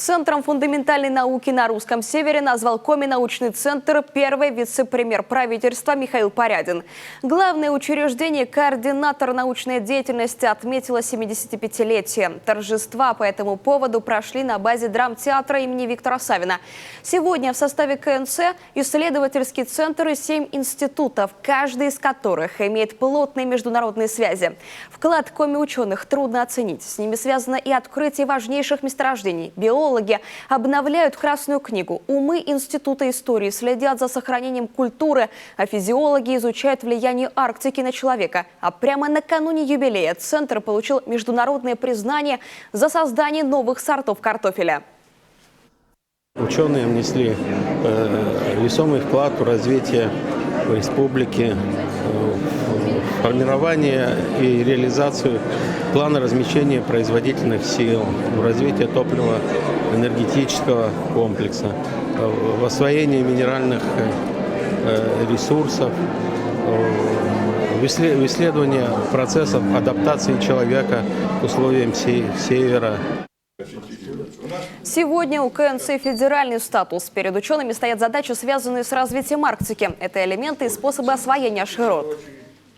Центром фундаментальной науки на Русском Севере назвал Коми-научный центр первый вице-премьер правительства Михаил Порядин. Главное учреждение, координатор научной деятельности, отметило 75-летие. Торжества по этому поводу прошли на базе драмтеатра имени Виктора Савина. Сегодня в составе КНЦ исследовательский центр и 7 институтов, каждый из которых имеет плотные международные связи. Вклад коми-ученых трудно оценить. С ними связано и открытие важнейших месторождений. Биологи обновляют Красную книгу. Умы Института истории следят за сохранением культуры, а физиологи изучают влияние Арктики на человека. А прямо накануне юбилея Центр получил международное признание за создание новых сортов картофеля. Ученые внесли весомый вклад в развитие республики, в формирование и реализацию плана размещения производительных сил, в развитие топливо-энергетического комплекса, в освоении минеральных ресурсов, в исследовании процессов адаптации человека к условиям Севера. Сегодня у КНЦ федеральный статус. Перед учеными стоят задачи, связанные с развитием Арктики. Это элементы и способы освоения широт.